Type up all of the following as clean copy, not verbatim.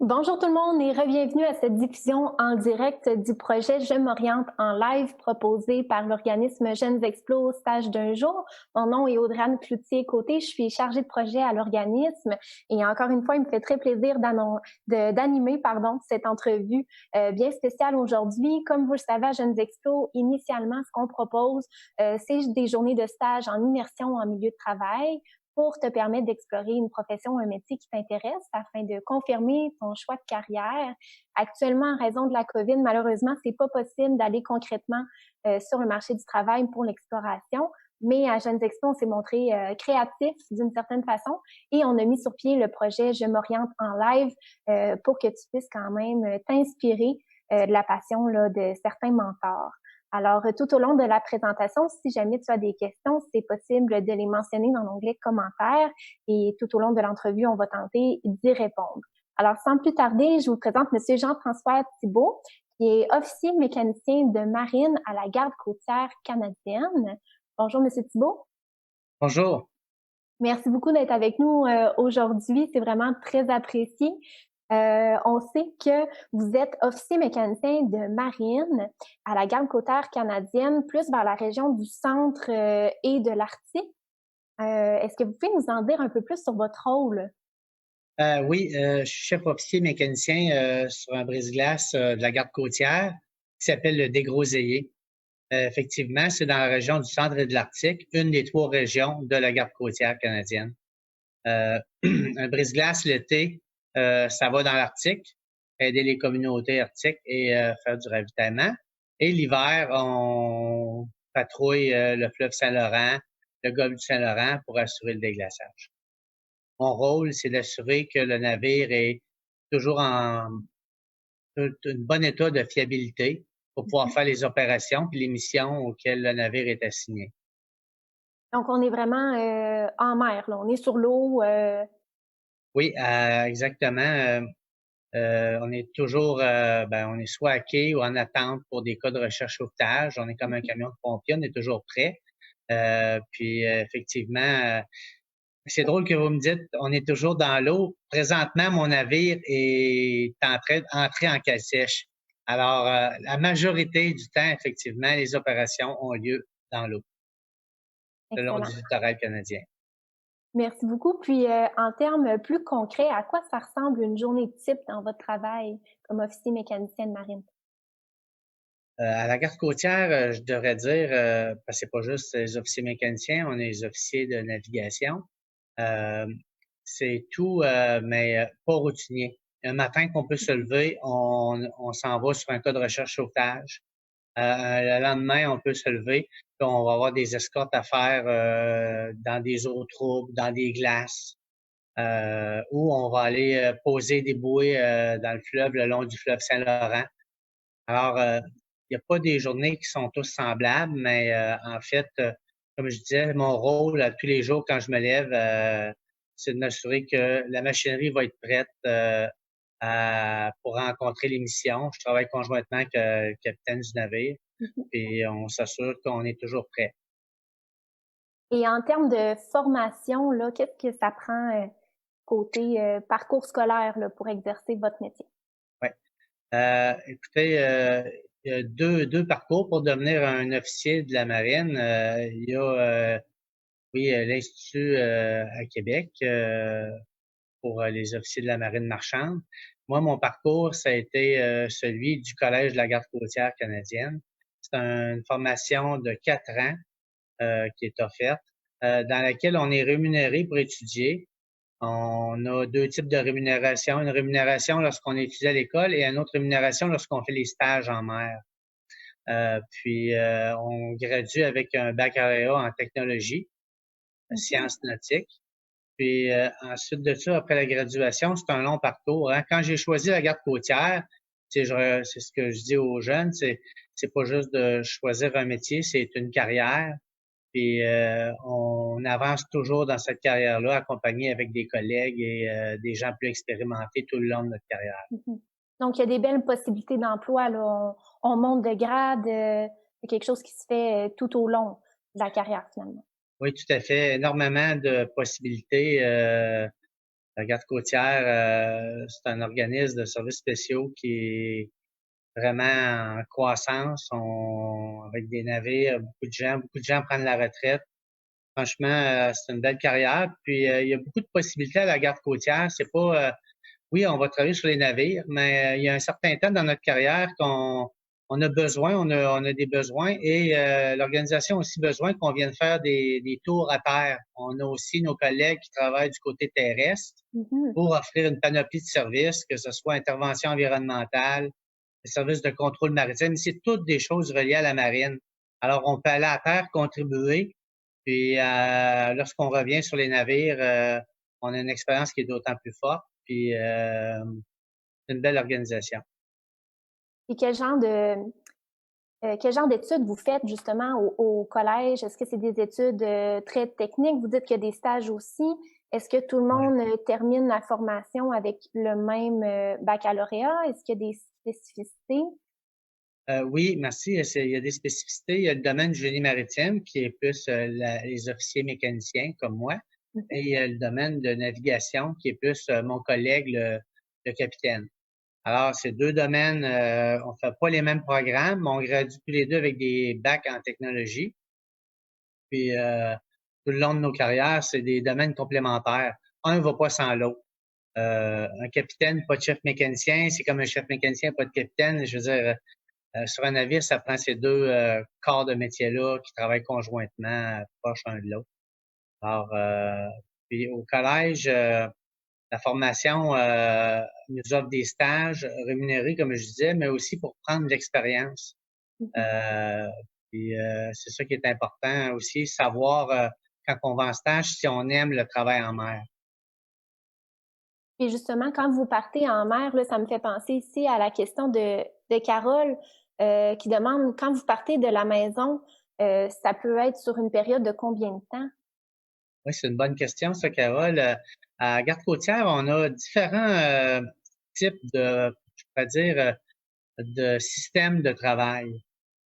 Bonjour tout le monde et bienvenue à cette diffusion en direct du projet Je m'oriente en live proposé par l'organisme Jeunes Explos stage d'un jour. Mon nom est Audrey-Anne Cloutier-Côté, je suis chargée de projet à l'organisme et encore une fois, il me fait très plaisir d'animer cette entrevue bien spéciale aujourd'hui. Comme vous le savez, à Jeunes Explos, initialement, ce qu'on propose, c'est des journées de stage en immersion en milieu de travail pour te permettre d'explorer une profession ou un métier qui t'intéresse afin de confirmer ton choix de carrière. Actuellement, en raison de la COVID, malheureusement, c'est pas possible d'aller concrètement sur le marché du travail pour l'exploration. Mais à Jeunes Expo, on s'est montré créatif d'une certaine façon et on a mis sur pied le projet Je m'oriente en live pour que tu puisses quand même t'inspirer de la passion là, de certains mentors. Alors, tout au long de la présentation, si jamais tu as des questions, c'est possible de les mentionner dans l'onglet commentaires et tout au long de l'entrevue, on va tenter d'y répondre. Alors, sans plus tarder, je vous présente Monsieur Jean-François Thibault, qui est officier mécanicien de marine à la Garde côtière canadienne. Bonjour, Monsieur Thibault. Bonjour. Merci beaucoup d'être avec nous aujourd'hui. C'est vraiment très apprécié. On sait que vous êtes officier mécanicien de marine à la Garde côtière canadienne, plus vers la région du centre et de l'Arctique. Est-ce que vous pouvez nous en dire un peu plus sur votre rôle? Oui, je suis chef officier mécanicien sur un brise-glace de la garde côtière qui s'appelle le Dégroseillier. Effectivement, c'est dans la région du centre et de l'Arctique, une des trois régions de la garde côtière canadienne. Un brise-glace l'été, ça va dans l'Arctique, aider les communautés arctiques et faire du ravitaillement. Et l'hiver, on patrouille le fleuve Saint-Laurent, le golfe du Saint-Laurent pour assurer le déglaçage. Mon rôle, c'est d'assurer que le navire est toujours en un bon état de fiabilité pour pouvoir faire les opérations et les missions auxquelles le navire est assigné. Donc, on est vraiment en mer, là. On est sur l'eau. Oui, exactement. On est toujours, on est soit à quai ou en attente pour des cas de recherche sauvetage. On est comme un camion de pompier, on est toujours prêt. Effectivement, c'est drôle que vous me dites, on est toujours dans l'eau. Présentement, mon navire est en train d'entrer en cale sèche. Alors, la majorité du temps, effectivement, les opérations ont lieu dans l'eau, le long du Excellent. littoral canadien. Merci beaucoup. Puis, en termes plus concrets, à quoi ça ressemble une journée type dans votre travail comme officier mécanicien de marine? À la garde côtière, je devrais dire, parce que c'est pas juste les officiers mécaniciens, on est les officiers de navigation. Euh, c'est tout, mais pas routinier. Un matin qu'on peut se lever, on s'en va sur un cas de recherche sauvetage. Le lendemain, on peut se lever, puis on va avoir des escortes à faire dans des eaux troubles, dans des glaces, ou on va aller poser des bouées dans le fleuve, le long du fleuve Saint-Laurent. Alors, il n'y a pas des journées qui sont tous semblables, mais en fait, comme je disais, mon rôle tous les jours quand je me lève, c'est de m'assurer que la machinerie va être prête pour rencontrer les missions. Je travaille conjointement avec le capitaine du navire et on s'assure qu'on est toujours prêt. Et en termes de formation, là, qu'est-ce que ça prend côté parcours scolaire là, pour exercer votre métier? Ouais. Écoutez, il y a deux parcours pour devenir un officier de la marine. Il y a oui, l'Institut à Québec pour les officiers de la marine marchande. Moi, mon parcours, ça a été celui du Collège de la garde côtière canadienne. C'est une formation de 4 ans qui est offerte, dans laquelle on est rémunéré pour étudier. On a deux types de rémunération. Une rémunération lorsqu'on étudie à l'école et une autre rémunération lorsqu'on fait les stages en mer. On gradue avec un baccalauréat en technologie, sciences nautiques. Puis ensuite de ça, après la graduation, c'est un long parcours. Hein. Quand j'ai choisi la garde côtière, c'est ce que je dis aux jeunes, c'est pas juste de choisir un métier, c'est une carrière. Puis on avance toujours dans cette carrière-là, accompagné avec des collègues et des gens plus expérimentés tout le long de notre carrière. Mhm. Donc, il y a des belles possibilités d'emploi. Là. On monte de grade. C'est quelque chose qui se fait tout au long de la carrière, finalement. Oui, tout à fait. Énormément de possibilités. La garde côtière, c'est un organisme de services spéciaux qui est vraiment en croissance. Avec des navires, beaucoup de gens prennent la retraite. Franchement, c'est une belle carrière. Puis il y a beaucoup de possibilités à la garde côtière. C'est pas oui, on va travailler sur les navires, mais il y a un certain temps dans notre carrière qu'on a besoin, on a des besoins et l'organisation a aussi besoin qu'on vienne faire des tours à terre. On a aussi nos collègues qui travaillent du côté terrestre Mhm. pour offrir une panoplie de services, que ce soit intervention environnementale, services de contrôle maritime. C'est toutes des choses reliées à la marine. Alors, on peut aller à terre, contribuer, puis lorsqu'on revient sur les navires, on a une expérience qui est d'autant plus forte. Puis c'est une belle organisation. Et quel genre d'études vous faites justement au collège? Est-ce que c'est des études très techniques? Vous dites qu'il y a des stages aussi. Est-ce que tout le Ouais. monde termine la formation avec le même baccalauréat? Est-ce qu'il y a des spécificités? Oui, merci. Il y a des spécificités. Il y a le domaine du génie maritime qui est plus les officiers mécaniciens comme moi. Mhm. Et il y a le domaine de navigation qui est plus mon collègue, le capitaine. Alors, ces deux domaines, on fait pas les mêmes programmes, mais on gradue tous les deux avec des bacs en technologie. Puis, tout le long de nos carrières, c'est des domaines complémentaires. Un va pas sans l'autre. Un capitaine, pas de chef mécanicien, c'est comme un chef mécanicien, pas de capitaine. Je veux dire, sur un navire, ça prend ces deux corps de métier-là qui travaillent conjointement, proches un de l'autre. Alors, puis au collège, la formation nous offre des stages rémunérés, comme je disais, mais aussi pour prendre de l'expérience. Euh, puis c'est ça qui est important aussi, savoir quand on va en stage si on aime le travail en mer. Et justement, quand vous partez en mer, là, ça me fait penser ici à la question de Carole qui demande, quand vous partez de la maison, ça peut être sur une période de combien de temps? Oui, c'est une bonne question, ça, Carole. À Garde-Côtière, on a différents types je pourrais dire, de systèmes de travail.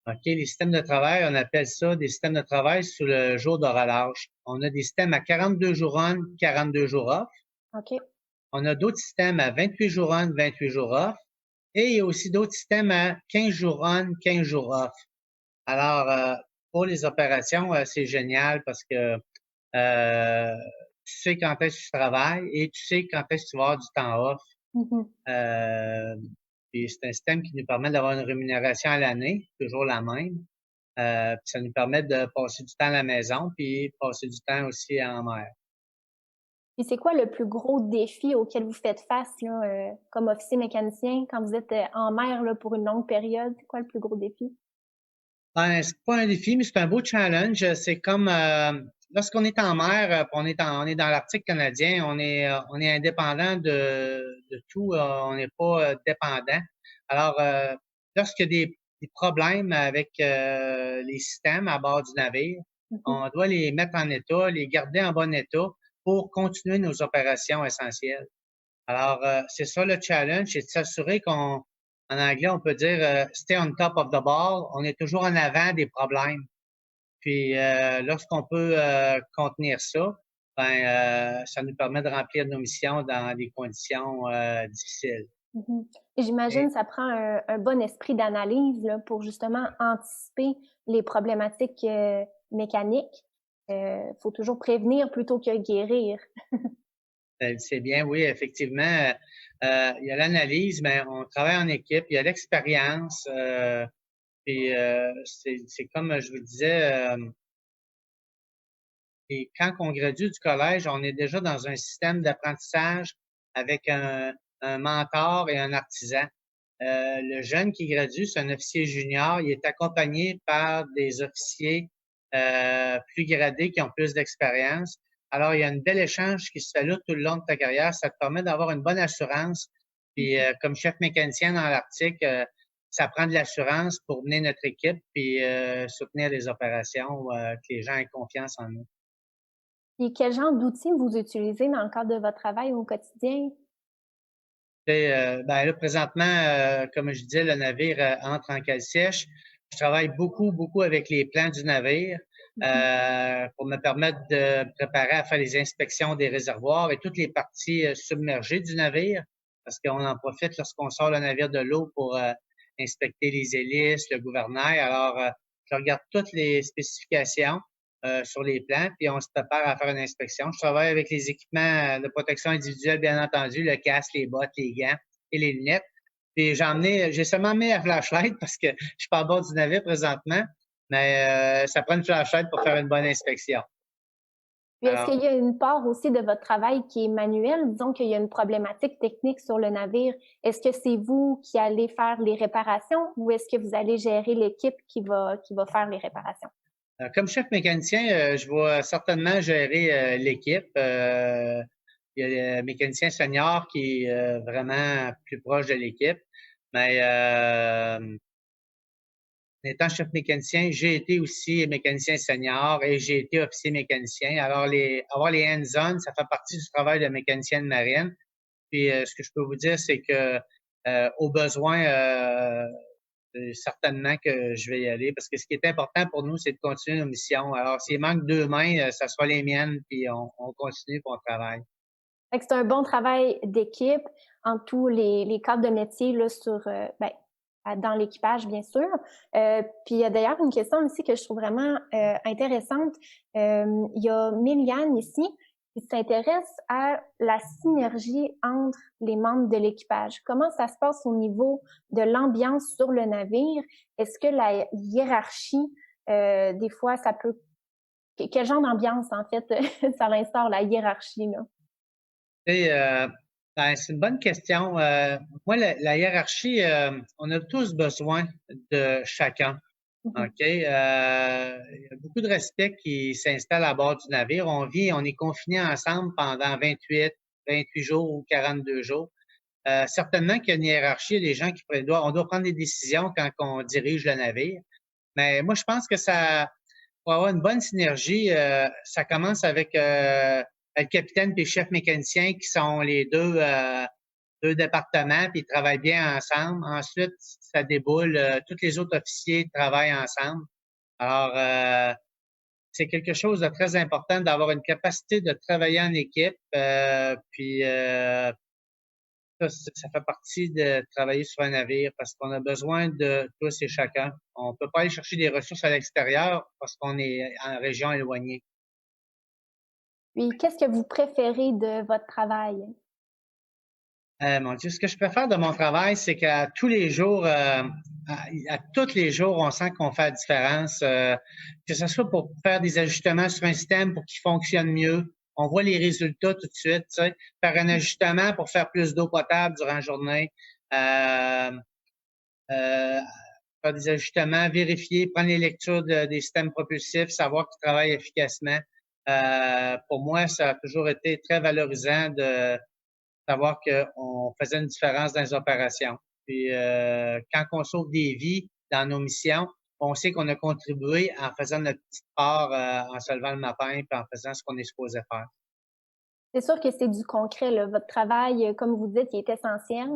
OK, les systèmes de travail, on appelle ça des systèmes de travail sous le jour de relâche. On a des systèmes à 42 jours on, 42 jours off. OK. On a d'autres systèmes à 28 jours on, 28 jours off. Et il y a aussi d'autres systèmes à 15 jours on, 15 jours off. Alors, pour les opérations, c'est génial parce que euh, tu sais quand est-ce que tu travailles et tu sais quand est-ce que tu vas avoir du temps off. Mhm. Euh, Puis c'est un système qui nous permet d'avoir une rémunération à l'année, toujours la même. Puis ça nous permet de passer du temps à la maison, puis passer du temps aussi en mer. Et c'est quoi le plus gros défi auquel vous faites face là, comme officier mécanicien quand vous êtes en mer là, pour une longue période? C'est quoi le plus gros défi? Ben, c'est pas un défi, mais c'est un beau challenge. C'est comme lorsqu'on est en mer, puis on est dans l'Arctique canadien, on est indépendant de tout, on n'est pas dépendant. Alors, lorsqu'il y a des problèmes avec les systèmes à bord du navire, Mhm. on doit les mettre en état, les garder en bon état pour continuer nos opérations essentielles. Alors, c'est ça le challenge, c'est de s'assurer en anglais, on peut dire stay on top of the ball. On est toujours en avant des problèmes. Puis, lorsqu'on peut contenir ça, ben, ça nous permet de remplir nos missions dans des conditions difficiles. Mhm. Et Et, j'imagine que ça prend un bon esprit d'analyse là, pour justement anticiper les problématiques mécaniques. Faut toujours prévenir plutôt que guérir. c'est bien, oui, effectivement. Il y a l'analyse, mais on travaille en équipe. Il y a l'expérience. Puis, c'est comme je vous disais. Et quand on gradue du collège, on est déjà dans un système d'apprentissage avec un mentor et un artisan. Le jeune qui gradue, c'est un officier junior. Il est accompagné par des officiers plus gradés qui ont plus d'expérience. Alors, il y a un bel échange qui se fait là tout le long de ta carrière. Ça te permet d'avoir une bonne assurance. Puis, comme chef mécanicien dans l'Arctique, ça prend de l'assurance pour mener notre équipe puis soutenir les opérations, que les gens aient confiance en nous. Et quel genre d'outils vous utilisez dans le cadre de votre travail au quotidien? Ben là, présentement, comme je disais, le navire entre en cale sèche. Je travaille beaucoup avec les plans du navire. pour me permettre de me préparer à faire les inspections des réservoirs et toutes les parties submergées du navire, parce qu'on en profite lorsqu'on sort le navire de l'eau pour inspecter les hélices, le gouvernail. Alors, je regarde toutes les spécifications sur les plans, puis on se prépare à faire une inspection. Je travaille avec les équipements de protection individuelle, bien entendu, le casque, les bottes, les gants et les lunettes. Puis j'ai seulement mis la flashlight parce que je suis pas à bord du navire présentement, mais ça prend une flashlight pour faire une bonne inspection. Puis est-ce qu'il y a une part aussi de votre travail qui est manuel? Disons qu'il y a une problématique technique sur le navire. Est-ce que c'est vous qui allez faire les réparations ou est-ce que vous allez gérer l'équipe qui va faire les réparations? Comme chef mécanicien, je vais certainement gérer l'équipe. Il y a le mécanicien senior qui est vraiment plus proche de l'équipe. Mais étant chef mécanicien, j'ai été aussi mécanicien senior et j'ai été officier mécanicien. Alors, avoir les hands-on, ça fait partie du travail de mécanicien de marine. Puis, ce que je peux vous dire, c'est que au besoin, certainement que je vais y aller parce que ce qui est important pour nous, c'est de continuer nos missions. Alors, s'il manque 2 mains, ça sera les miennes, puis on continue, puis on travaille. Fait que c'est un bon travail d'équipe en tous les cadres de métier là, dans l'équipage, bien sûr. Puis il y a d'ailleurs une question aussi que je trouve vraiment intéressante. Il y a Méliane ici qui s'intéresse à la synergie entre les membres de l'équipage. Comment ça se passe au niveau de l'ambiance sur le navire? Est-ce que la hiérarchie, des fois, ça peut... Quel genre d'ambiance, en fait, ça l'instaure, la hiérarchie, là? C'est une bonne question. Moi, la hiérarchie, on a tous besoin de chacun. OK? Il y a beaucoup de respect qui s'installe à bord du navire. On est confinés ensemble pendant 28 jours ou 42 jours. Certainement qu'il y a une hiérarchie, des gens on doit prendre des décisions quand on dirige le navire. Mais moi, je pense que pour avoir une bonne synergie, ça commence avec le capitaine et le chef mécanicien qui sont les deux départements, puis ils travaillent bien ensemble. Ensuite, ça déboule, tous les autres officiers travaillent ensemble. Alors, c'est quelque chose de très important d'avoir une capacité de travailler en équipe, puis ça fait partie de travailler sur un navire parce qu'on a besoin de tous et chacun. On peut pas aller chercher des ressources à l'extérieur parce qu'on est en région éloignée. Puis, qu'est-ce que vous préférez de votre travail? Mon Dieu, ce que je préfère de mon travail, c'est qu'à tous les jours, à tous les jours, on sent qu'on fait la différence. Que ce soit pour faire des ajustements sur un système pour qu'il fonctionne mieux. On voit les résultats tout de suite. Tu sais. Faire un ajustement pour faire plus d'eau potable durant la journée. Faire des ajustements, vérifier, prendre les lectures des systèmes propulsifs, savoir qu'ils travaillent efficacement. Pour moi, ça a toujours été très valorisant de savoir qu'on faisait une différence dans les opérations. Puis quand on sauve des vies dans nos missions, on sait qu'on a contribué en faisant notre petite part, en se levant le matin puis en faisant ce qu'on est supposé faire. C'est sûr que c'est du concret, là. Votre travail, comme vous dites, il est essentiel.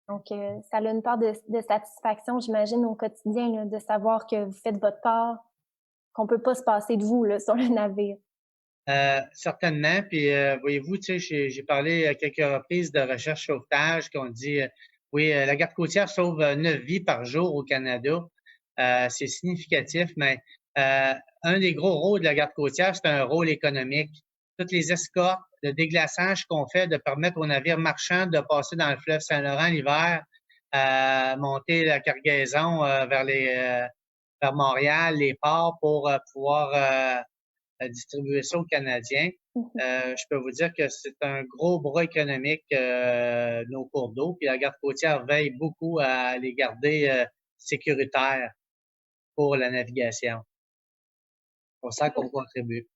Donc, ça a une part de satisfaction, j'imagine, au quotidien, là, de savoir que vous faites votre part, qu'on peut pas se passer de vous là, sur le navire. Certainement. Puis, voyez-vous, tu sais, j'ai parlé à quelques reprises de recherche sauvetage qu'on dit, oui, la garde côtière sauve 9 vies par jour au Canada. C'est significatif, mais un des gros rôles de la garde côtière, c'est un rôle économique. Toutes les escortes, le déglaçage qu'on fait de permettre aux navires marchands de passer dans le fleuve Saint-Laurent l'hiver, monter la cargaison vers Montréal, les ports pour pouvoir distribuer ça aux Canadiens. Je peux vous dire que c'est un gros bras économique, nos cours d'eau. Puis la garde côtière veille beaucoup à les garder sécuritaires pour la navigation. C'est pour ça qu'on contribue.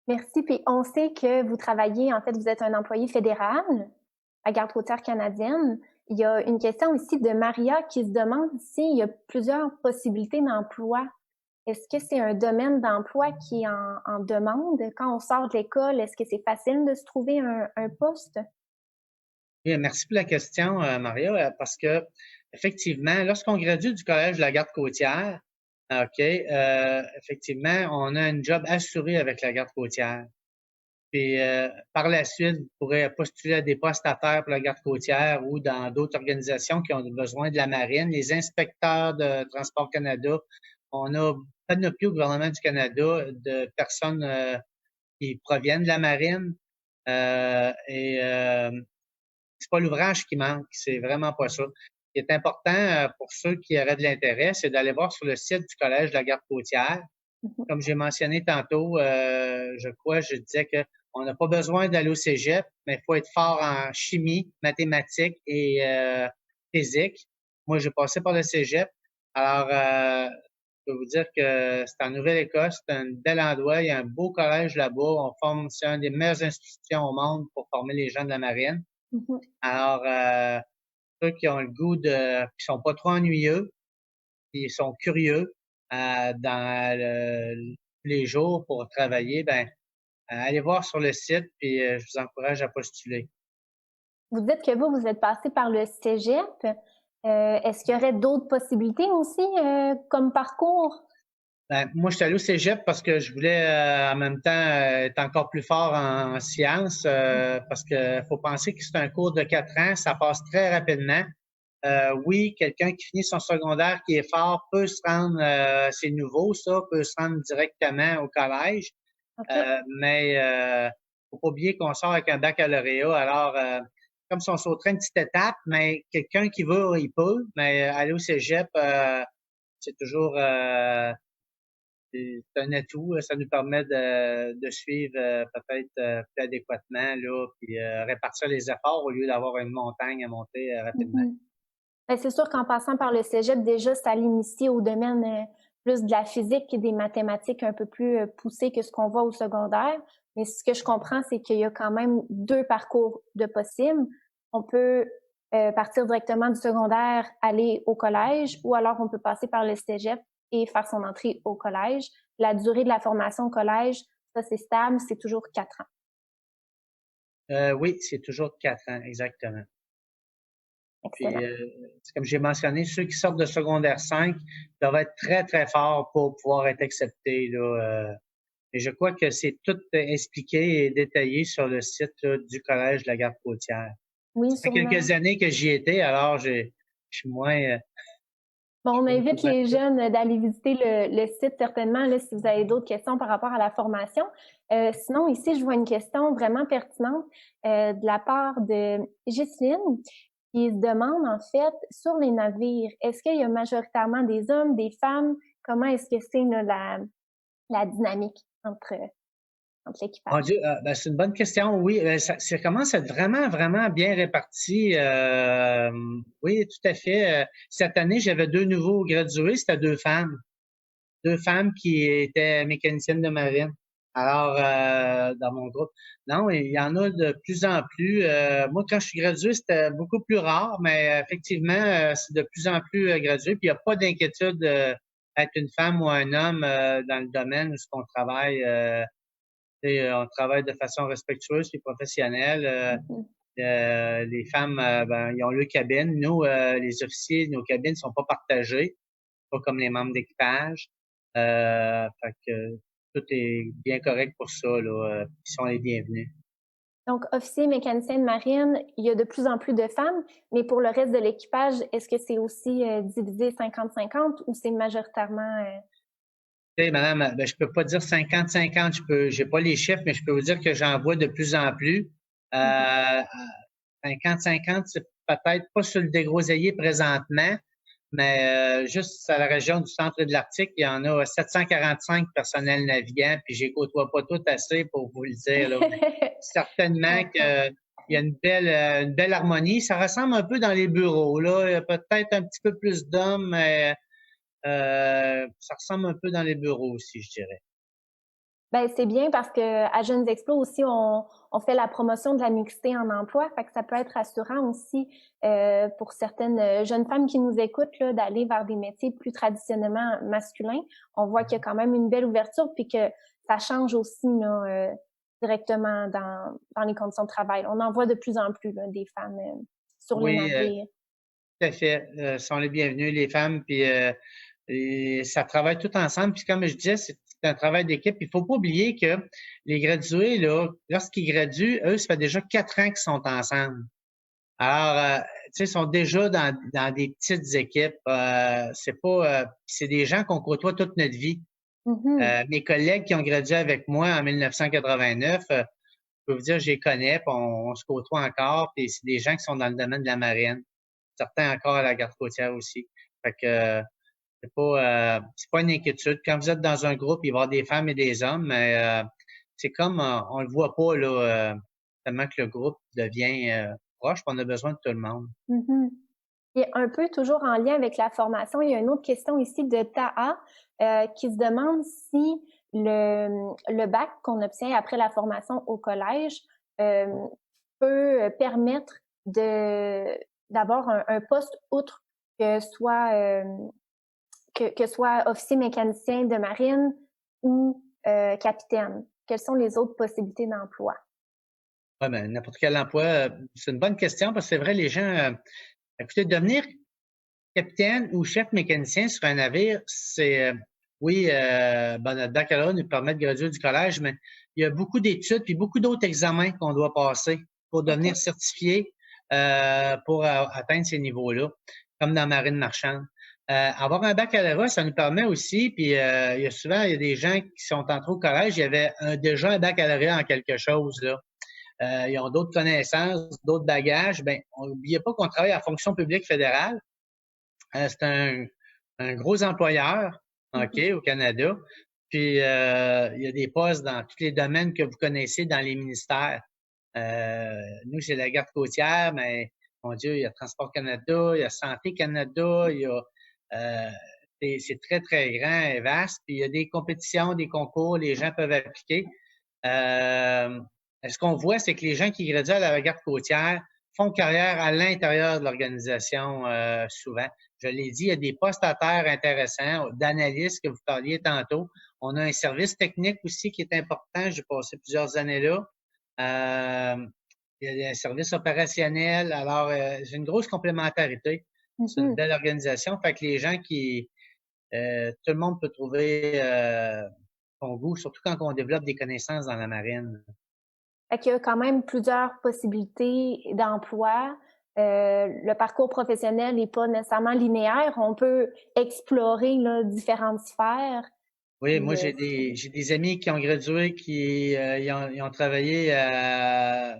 Merci. Puis on sait que vous travaillez, en fait, vous êtes un employé fédéral à Garde côtière canadienne. Il y a une question ici de Maria qui se demande s'il y a plusieurs possibilités d'emploi. Est-ce que c'est un domaine d'emploi qui est en demande? Quand on sort de l'école, est-ce que c'est facile de se trouver un poste? Oui, merci pour la question, Maria, parce que effectivement, lorsqu'on gradue du Collège de la garde côtière, OK. Effectivement, on a un job assuré avec la garde côtière. Puis par la suite, vous pourrez postuler à des postes à terre pour la garde côtière ou dans d'autres organisations qui ont besoin de la marine. Les inspecteurs de Transport Canada, on a panoplie au gouvernement du Canada de personnes qui proviennent de la marine. C'est pas l'ouvrage qui manque, c'est vraiment pas ça. Ce qui est important pour ceux qui auraient de l'intérêt, c'est d'aller voir sur le site du Collège de la garde côtière. Mhm. Comme j'ai mentionné tantôt, je disais que on n'a pas besoin d'aller au cégep, mais il faut être fort en chimie, mathématiques et physique. Moi, j'ai passé par le cégep. Alors, je peux vous dire que c'est en Nouvelle-Écosse, c'est un bel endroit. Il y a un beau collège là-bas. C'est une des meilleures institutions au monde pour former les gens de la marine. Mhm. Alors, ceux qui ont le goût qui sont pas trop ennuyeux, qui sont curieux tous les jours pour travailler, ben, allez voir sur le site, puis je vous encourage à postuler. Vous dites que vous êtes passé par le cégep. Est-ce qu'il y aurait d'autres possibilités aussi comme parcours? Ben, moi, je suis allé au cégep parce que je voulais en même temps être encore plus fort en sciences, parce que faut penser que c'est un cours de 4 ans, ça passe très rapidement. Oui, quelqu'un qui finit son secondaire qui est fort peut se rendre, c'est nouveau ça, peut se rendre directement au collège. OK. Mais faut pas oublier qu'on sort avec un baccalauréat. Alors, comme si on sauterait une petite étape, mais quelqu'un qui veut, il peut. Mais aller au cégep, c'est toujours c'est un atout. Ça nous permet de suivre peut-être plus adéquatement là, puis répartir les efforts au lieu d'avoir une montagne à monter rapidement. Mhm. Ben, c'est sûr qu'en passant par le cégep, déjà, ça l'initie au domaine plus de la physique et des mathématiques un peu plus poussées que ce qu'on voit au secondaire. Mais ce que je comprends, c'est qu'il y a quand même deux parcours de possibles. On peut partir directement du secondaire, aller au collège, ou alors on peut passer par le cégep et faire son entrée au collège. La durée de la formation au collège, ça c'est stable, c'est toujours 4 ans. Oui, c'est toujours 4 ans, exactement. Puis, Excellent. c'est comme j'ai mentionné, ceux qui sortent de secondaire 5 doivent être très, très forts pour pouvoir être acceptés, là. Et je crois que c'est tout expliqué et détaillé sur le site là, du Collège de la garde côtière. Oui, Ça fait sûrement. quelques années que j'y étais, alors je suis moins, Bon, je on peux me invite les souvenir. jeunes d'aller visiter le site certainement là, si vous avez d'autres questions par rapport à la formation. Sinon, ici, je vois une question vraiment pertinente de la part de Ghislaine qui se demande en fait sur les navires, est-ce qu'il y a majoritairement des hommes, des femmes? Comment est-ce que c'est là, la dynamique entre Mon l'équipage? Dieu, ben, c'est une bonne question. Oui, ça commence à être vraiment, vraiment bien réparti. Oui, tout à fait. Cette année, j'avais 2 nouveaux gradués, c'était 2 femmes. 2 femmes qui étaient mécaniciennes de marine. Alors, dans mon groupe. Non, il y en a de plus en plus. Moi, quand je suis gradué, c'était beaucoup plus rare, mais effectivement, c'est de plus en plus gradué. Puis il n'y a pas d'inquiétude être une femme ou un homme dans le domaine où on travaille. On travaille de façon respectueuse et professionnelle. Mhm. Les femmes, ben, ils ont leur cabine. Nous, les officiers, nos cabines sont pas partagées, pas comme les membres d'équipage. Fait que tout est bien correct pour ça, là. Ils sont les bienvenus. Donc, officier, mécanicien de marine, il y a de plus en plus de femmes, mais pour le reste de l'équipage, est-ce que c'est aussi divisé 50-50 ou c'est majoritairement... Tu sais, madame, ben, je peux pas dire 50-50, j'ai pas les chiffres, mais je peux vous dire que j'en vois de plus en plus. Mhm. 50-50, c'est peut-être pas sur le dégroseillier présentement, mais juste à la région du centre de l'Arctique, il y en a 745 personnels navigants, puis j'y côtoie pas tout assez pour vous le dire, là, mais Je certainement comprends. qu'il y a une belle harmonie. Ça ressemble un peu dans les bureaux, là. Il y a peut-être un petit peu plus d'hommes, mais ça ressemble un peu dans les bureaux aussi, je dirais. Ben, c'est bien parce que à Jeunes Explos aussi, on fait la promotion de la mixité en emploi, fait que ça peut être rassurant aussi pour certaines jeunes femmes qui nous écoutent là, d'aller vers des métiers plus traditionnellement masculins. On voit qu'il y a quand même une belle ouverture puis que ça change aussi là, directement dans les conditions de travail. On en voit de plus en plus là, des femmes sur les Oui, navires. tout à fait. Sont les bienvenus, les femmes. Puis et ça travaille tout ensemble. Puis comme je disais, c'est un travail d'équipe. Il faut pas oublier que les gradués, là, lorsqu'ils graduent, eux, ça fait déjà 4 ans qu'ils sont ensemble. Alors, tu sais, ils sont déjà dans des petites équipes. C'est pas, c'est des gens qu'on côtoie toute notre vie. Mhm. Mes collègues qui ont gradué avec moi en 1989, je peux vous dire, je les connais, puis on se côtoie encore, puis c'est des gens qui sont dans le domaine de la marine. Certains encore à la garde côtière aussi. Fait que c'est pas une inquiétude. Quand vous êtes dans un groupe, il va y avoir des femmes et des hommes, mais c'est comme on le voit pas là, tellement que le groupe devient proche, puis on a besoin de tout le monde. Mhm. Et un peu toujours en lien avec la formation, il y a une autre question ici de Taha qui se demande si le bac qu'on obtient après la formation au collège euh, peut permettre d'avoir un poste outre que soit officier mécanicien de marine ou capitaine. Quelles sont les autres possibilités d'emploi? Ouais, ben, n'importe quel emploi, c'est une bonne question parce que c'est vrai, les gens, écoutez, devenir capitaine ou chef mécanicien sur un navire, c'est, oui, ben, notre baccalauréat nous permet de graduer du collège, mais il y a beaucoup d'études puis beaucoup d'autres examens qu'on doit passer pour devenir OK. certifié pour atteindre ces niveaux-là, comme dans la marine marchande. Avoir un baccalauréat, ça nous permet aussi, puis il y a des gens qui sont entrés au collège, il y avait déjà un baccalauréat en quelque chose, là. Ils ont d'autres connaissances, d'autres bagages. Ben, n'oubliez pas qu'on travaille à la fonction publique fédérale. C'est un gros employeur, OK, Mhm. au Canada. Puis, il y a des postes dans tous les domaines que vous connaissez dans les ministères. Nous, c'est la garde côtière, mais, mon Dieu, il y a Transport Canada, il y a Santé Canada, il y a, euh, c'est très, très grand et vaste. Puis, il y a des compétitions, des concours, les gens peuvent appliquer. Euh, Ce qu'on voit, c'est que les gens qui graduent à la garde côtière font carrière à l'intérieur de l'organisation souvent. Je l'ai dit, il y a des postes à terre intéressants, d'analystes que vous parliez tantôt. On a un service technique aussi qui est important. J'ai passé plusieurs années là. Il y a un service opérationnel. Alors, c'est une grosse complémentarité. C'est une Mhm. belle organisation. Fait que les gens tout le monde peut trouver son goût, surtout quand on développe des connaissances dans la marine. Fait qu'il y a quand même plusieurs possibilités d'emploi. Le parcours professionnel n'est pas nécessairement linéaire. On peut explorer là, différentes sphères. Oui, Puis, moi j'ai des amis qui ont gradué, qui ils ont travaillé à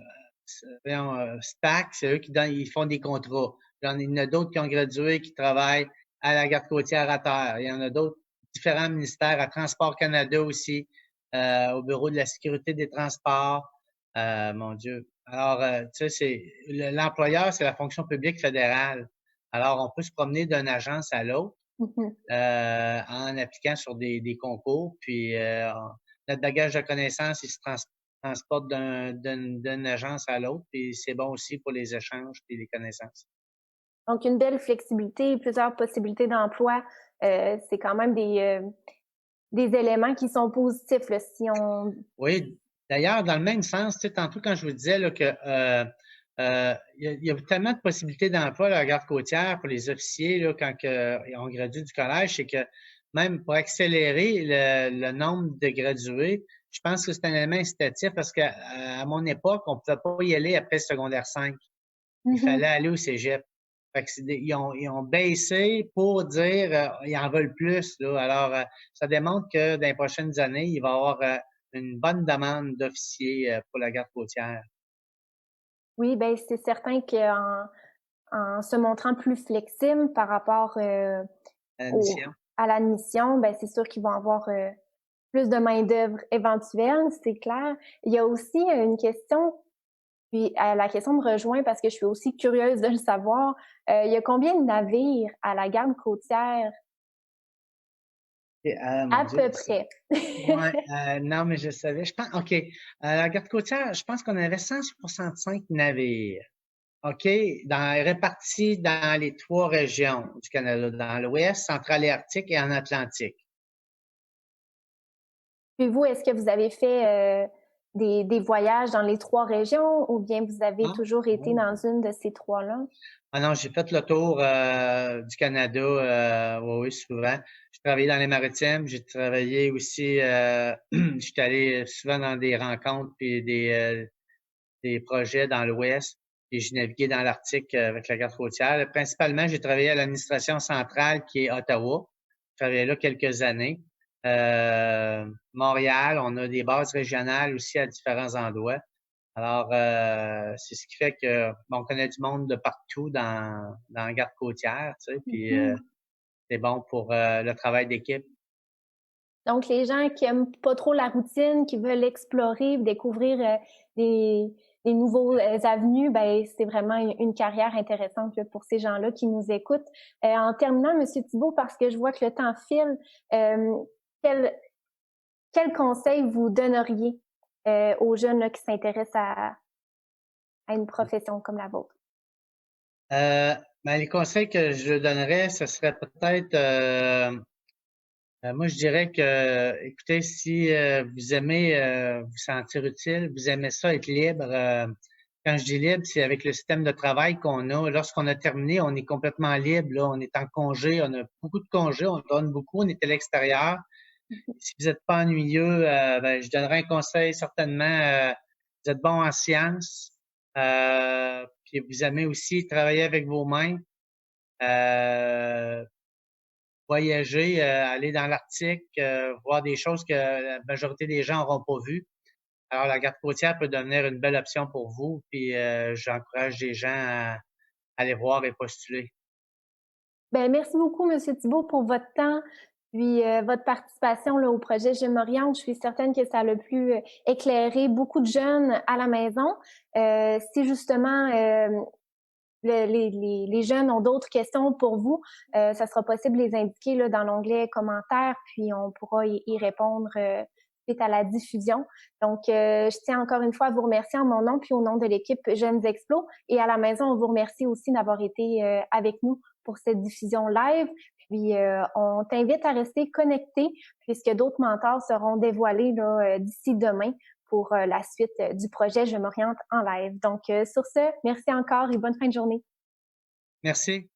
SPAC, c'est eux ils font des contrats. Il y en a d'autres qui ont gradué qui travaillent à la garde côtière à terre. Il y en a d'autres différents ministères, à Transport Canada aussi, au bureau de la sécurité des transports. Mon Dieu. Alors, tu sais, l'employeur, c'est la fonction publique fédérale. Alors, on peut se promener d'une agence à l'autre mhm. en appliquant sur des concours. Puis notre bagage de connaissances, il se transporte d'une agence à l'autre. Puis c'est bon aussi pour les échanges et les connaissances. Donc, une belle flexibilité et plusieurs possibilités d'emploi. C'est quand même des éléments qui sont positifs là, si on... Oui, d'ailleurs, dans le même sens, tu sais, tantôt quand je vous disais là, que il y a tellement de possibilités d'emploi à la garde côtière pour les officiers là, quand on gradue du collège, c'est que même pour accélérer le nombre de gradués, je pense que c'est un élément incitatif parce qu'à mon époque, on ne pouvait pas y aller après secondaire 5. Il fallait Mhm. aller au cégep. Fait que ils ont baissé pour dire ils en veulent plus. Là. Alors, ça démontre que dans les prochaines années, il va y avoir une bonne demande d'officiers pour la garde côtière. Oui, ben c'est certain en se montrant plus flexible par rapport À la mission. à l'admission, ben c'est sûr qu'ils vont avoir plus de main-d'œuvre éventuelle, c'est clair. Il y a aussi une question, puis la question me rejoint parce que je suis aussi curieuse de le savoir. Il y a combien de navires à la garde côtière? Et, ah, mon À Dieu. peu près. Ouais, non, mais je savais. Je pense, OK. À la garde côtière, je pense qu'on avait 165 navires. OK, répartis dans les 3 régions du Canada, dans l'Ouest, Central et Arctique et en Atlantique. Puis vous, est-ce que vous avez fait des voyages dans les 3 régions ou bien vous avez Ah, toujours été oh. dans une de ces 3-là? Ah non, j'ai fait le tour du Canada, oui, oui, souvent. J'ai travaillé dans les maritimes, j'ai travaillé aussi, j'étais allé souvent dans des rencontres puis des projets dans l'Ouest, et j'ai navigué dans l'Arctique avec la garde côtière. Principalement, j'ai travaillé à l'administration centrale qui est Ottawa. J'ai travaillé là quelques années. Montréal, on a des bases régionales aussi à différents endroits. Alors, c'est ce qui fait que bon, on connaît du monde de partout dans la garde côtière, tu sais, puis c'est bon pour le travail d'équipe. Donc, les gens qui aiment pas trop la routine, qui veulent explorer, découvrir des, des nouveaux avenues, ben c'est vraiment une carrière intéressante là, pour ces gens-là qui nous écoutent. En terminant, Monsieur Thibault, parce que je vois que le temps file, quel, quel conseil vous donneriez aux jeunes là, qui s'intéressent à une profession comme la vôtre? Ben, les conseils que je donnerais, ce serait peut-être moi, je dirais que, écoutez, si vous aimez vous sentir utile, vous aimez ça, être libre, quand je dis libre, c'est avec le système de travail qu'on a. Lorsqu'on a terminé, on est complètement libre. Là, on est en congé, on a beaucoup de congés, on donne beaucoup, on est à l'extérieur. Si vous n'êtes pas ennuyeux, ben, je donnerais un conseil certainement. Vous êtes bon en sciences, puis vous aimez aussi travailler avec vos mains. Euh, Voyager, aller dans l'Arctique, voir des choses que la majorité des gens n'auront pas vues. Alors, la garde côtière peut devenir une belle option pour vous, puis j'encourage les gens à aller voir et postuler. Ben, merci beaucoup, Monsieur Thibault, pour votre temps, puis votre participation là, au projet Je m'oriente. Je suis certaine que ça a pu éclairer beaucoup de jeunes à la maison. Si justement les jeunes ont d'autres questions pour vous, ça sera possible de les indiquer là, dans l'onglet commentaires, puis on pourra y répondre suite à la diffusion. Donc, je tiens encore une fois à vous remercier en mon nom puis au nom de l'équipe Jeunes Explos. Et à la maison, on vous remercie aussi d'avoir été avec nous pour cette diffusion live. Puis, on t'invite à rester connecté puisque d'autres mentors seront dévoilés là, d'ici demain pour la suite du projet Je m'oriente en live. Donc, sur ce, merci encore et bonne fin de journée. Merci.